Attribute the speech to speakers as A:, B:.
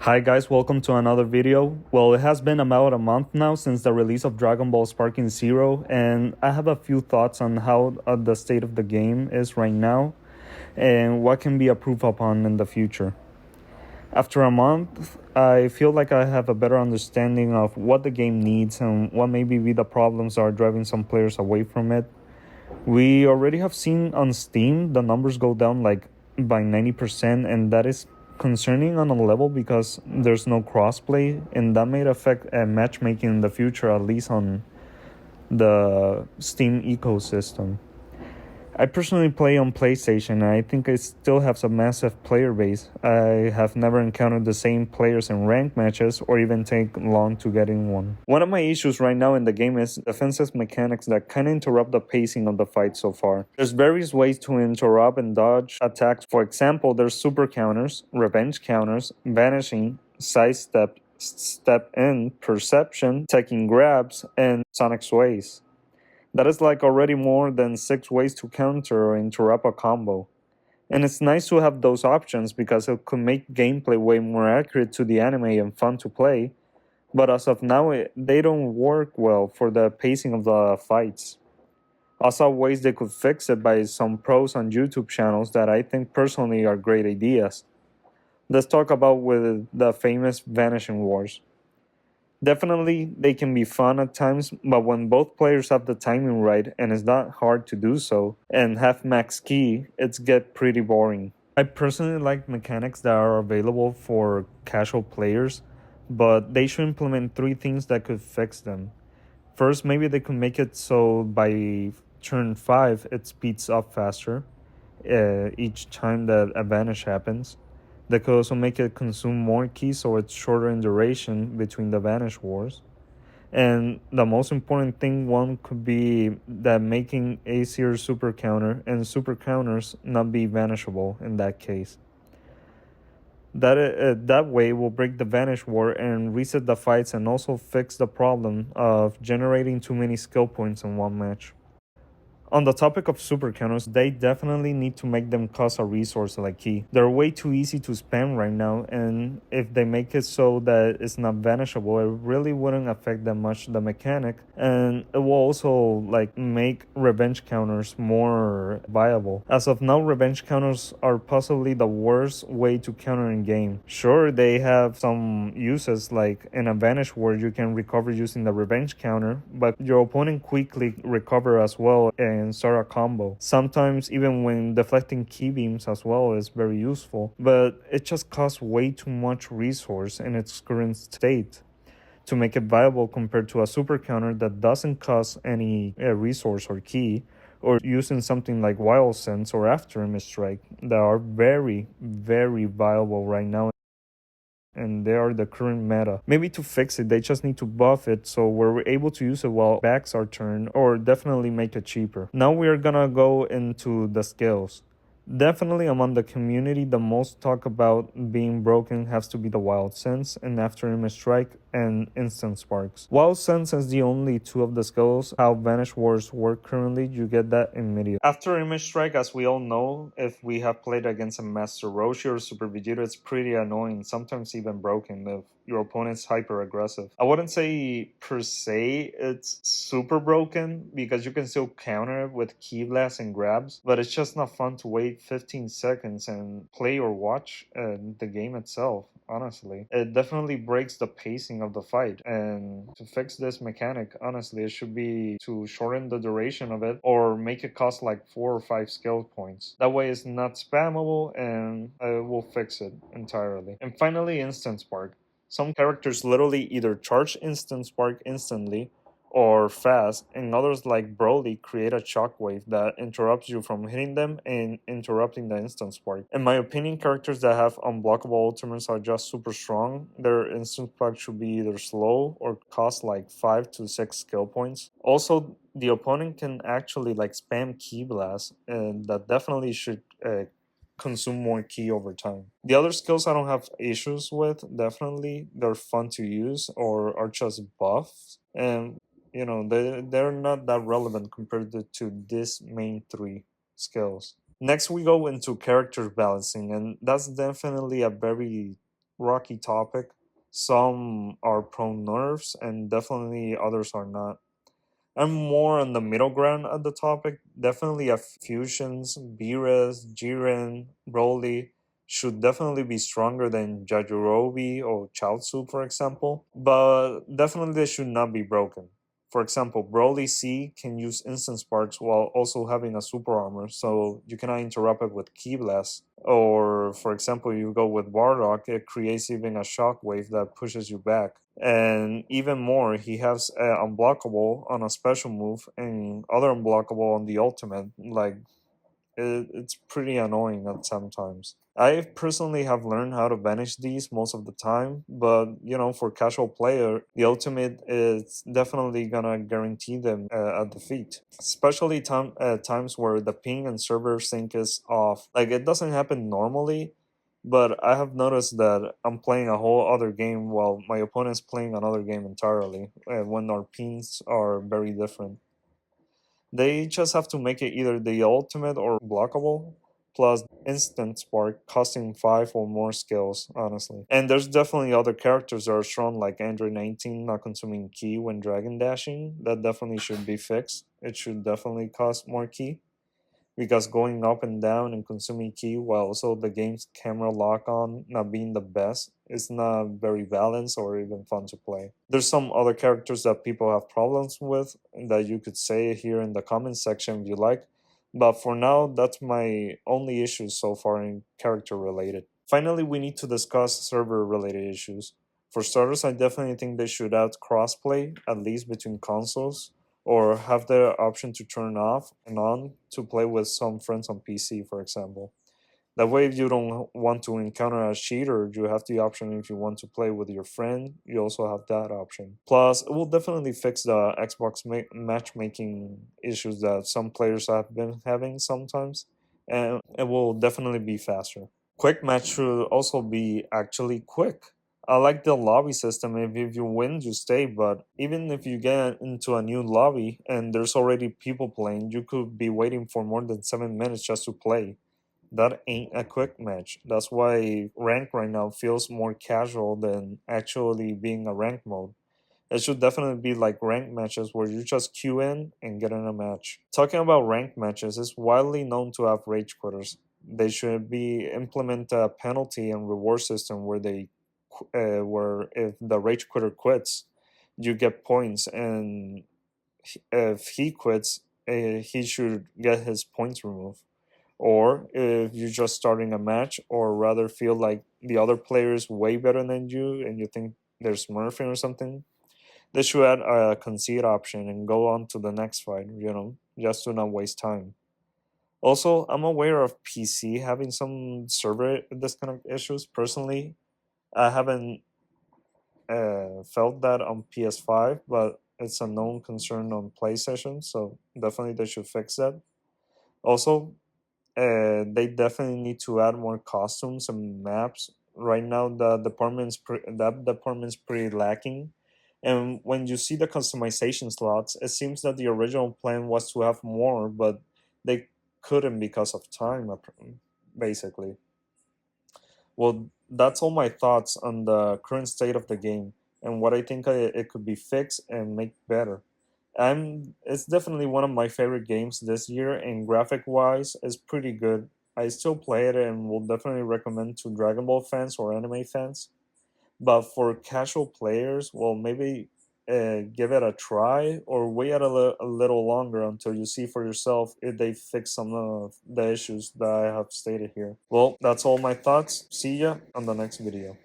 A: Hi guys, welcome to another video. Well, it has been about a month now since the release of Dragon Ball Sparking Zero, and I have a few thoughts on how the state of the game is right now and what can be improved upon in the future. After a month, I feel like I have a better understanding of what the game needs and what maybe be the problems are driving some players away from it. We already have seen on Steam the numbers go down like by 90%, and that is concerning on a level because there's no crossplay, and that may affect matchmaking in the future, at least on the Steam ecosystem. I personally play on PlayStation, and I think it still has a massive player base. I have never encountered the same players in ranked matches or even take long to get in one. One of my issues right now in the game is defensive mechanics that kind of interrupt the pacing of the fight so far. There's various ways to interrupt and dodge attacks. For example, there's super counters, revenge counters, vanishing, sidestep, step in, perception, taking grabs, and sonic sways. That is like already more than 6 ways to counter or interrupt a combo. And it's nice to have those options because it could make gameplay way more accurate to the anime and fun to play, but as of now, they don't work well for the pacing of the fights. I saw ways they could fix it by some pros on YouTube channels that I think personally are great ideas. Let's talk about with the famous Vanishing Wars. Definitely, they can be fun at times, but when both players have the timing right and it's not hard to do so, and have max key, it's get pretty boring. I personally like mechanics that are available for casual players, but they should implement 3 things that could fix them. First, maybe they could make it so by turn 5 it speeds up faster each time that a vanish happens. They could also make it consume more keys so it's shorter in duration between the vanish wars. And the most important thing one could be that making Aesir super counter and super counters not be vanishable in that case. That way will break the vanish war and reset the fights and also fix the problem of generating too many skill points in one match. On the topic of super counters, they definitely need to make them cost a resource like key. They're way too easy to spam right now, and if they make it so that it's not vanishable, it really wouldn't affect that much the mechanic, and it will also like make revenge counters more viable. As of now, revenge counters are possibly the worst way to counter in game. Sure, they have some uses like in a vanish where you can recover using the revenge counter, but your opponent quickly recover as well and start a combo. Sometimes even when deflecting key beams as well is very useful, but it just costs way too much resource in its current state to make it viable compared to a super counter that doesn't cost any resource or key, or using something like Wild Sense or After Image Strike that are very, very viable right now, and they are the current meta. Maybe to fix it, they just need to buff it so we're able to use it while backs are turned, or definitely make it cheaper. Now we are gonna go into the skills. Definitely among the community, the most talk about being broken has to be the Wild Sense and After Image Strike and Instant Sparks. Wild Sense is the only 2 of the skills. How Vanish Wars work currently, you get that immediately. After Image Strike, as we all know, if we have played against a Master Roshi or Super Vegeta, it's pretty annoying, sometimes even broken if your opponent's hyper aggressive. I wouldn't say per se it's super broken because you can still counter it with Key Blast and grabs, but it's just not fun to wait 15 seconds and play or watch the game itself. Honestly, it definitely breaks the pacing of the fight, and to fix this mechanic, honestly, it should be to shorten the duration of it or make it cost like 4 or 5 skill points. That way it's not spammable, and it will fix it entirely. And finally, Instant Spark. Some characters literally either charge Instant Spark instantly or fast, and others like Broly create a shockwave that interrupts you from hitting them and interrupting the Instant Spark. In my opinion, characters that have unblockable ultimates are just super strong. Their Instant Spark should be either slow or cost like 5 to 6 skill points. Also, the opponent can actually like spam Key Blast, and that definitely should consume more key over time. The other skills I don't have issues with, definitely. They're fun to use or are just buffs. And, they're not that relevant compared to these main 3 skills. Next, we go into character balancing, and that's definitely a very rocky topic. Some are prone nerfs, and definitely others are not. I'm more on the middle ground of the topic. Definitely a fusions, Beerus, Jiren, Broly should definitely be stronger than Yajirobe or Chaozu, for example. But definitely they should not be broken. For example, Broly C can use instant sparks while also having a super armor, so you cannot interrupt it with Ki Blast. Or, for example, you go with Bardock, it creates even a shockwave that pushes you back. And even more, he has unblockable on a special move and other unblockable on the ultimate. Like, it's pretty annoying at sometimes. I personally have learned how to banish these most of the time, but for casual player, the ultimate is definitely gonna guarantee them a defeat. Especially times where the ping and server sync is off. Like it doesn't happen normally, but I have noticed that I'm playing a whole other game while my opponent's playing another game entirely, when our pings are very different. They just have to make it either the ultimate or blockable, plus instant spark, costing 5 or more skills, honestly. And there's definitely other characters that are strong, like Android 19 not consuming key when dragon dashing. That definitely should be fixed. It should definitely cost more key because going up and down and consuming key while also the game's camera lock on not being the best is not very balanced or even fun to play. There's some other characters that people have problems with that you could say here in the comment section if you like, but for now that's my only issues so far in character related. Finally, we need to discuss server related issues. For starters, I definitely think they should add crossplay, at least between consoles, or have the option to turn off and on to play with some friends on PC, for example. That way, if you don't want to encounter a cheater, you have the option if you want to play with your friend, you also have that option. Plus, it will definitely fix the Xbox matchmaking issues that some players have been having sometimes, and it will definitely be faster. Quick match should also be actually quick. I like the lobby system. If you win, you stay. But even if you get into a new lobby and there's already people playing, you could be waiting for more than 7 minutes just to play. That ain't a quick match. That's why rank right now feels more casual than actually being a rank mode. It should definitely be like ranked matches where you just queue in and get in a match. Talking about ranked matches, it's widely known to have rage quitters. They should be implement a penalty and reward system where where if the rage quitter quits, you get points, and if he quits, he should get his points removed. Or if you're just starting a match, or rather feel like the other player is way better than you and you think they're smurfing or something, they should add a concede option and go on to the next fight, just to not waste time. Also, I'm aware of PC having some server disconnect issues. Personally, I haven't felt that on PS5, but it's a known concern on PlayStation, so definitely they should fix that. Also, they definitely need to add more costumes and maps. Right now, that department's pretty lacking. And when you see the customization slots, it seems that the original plan was to have more, but they couldn't because of time, basically. Well, that's all my thoughts on the current state of the game and what I think it could be fixed and make better. It's definitely one of my favorite games this year, and graphic wise, it's pretty good. I still play it and will definitely recommend to Dragon Ball fans or anime fans. But for casual players, well, maybe give it a try or wait a little longer until you see for yourself if they fix some of the issues that I have stated here. Well, that's all my thoughts. See ya on the next video.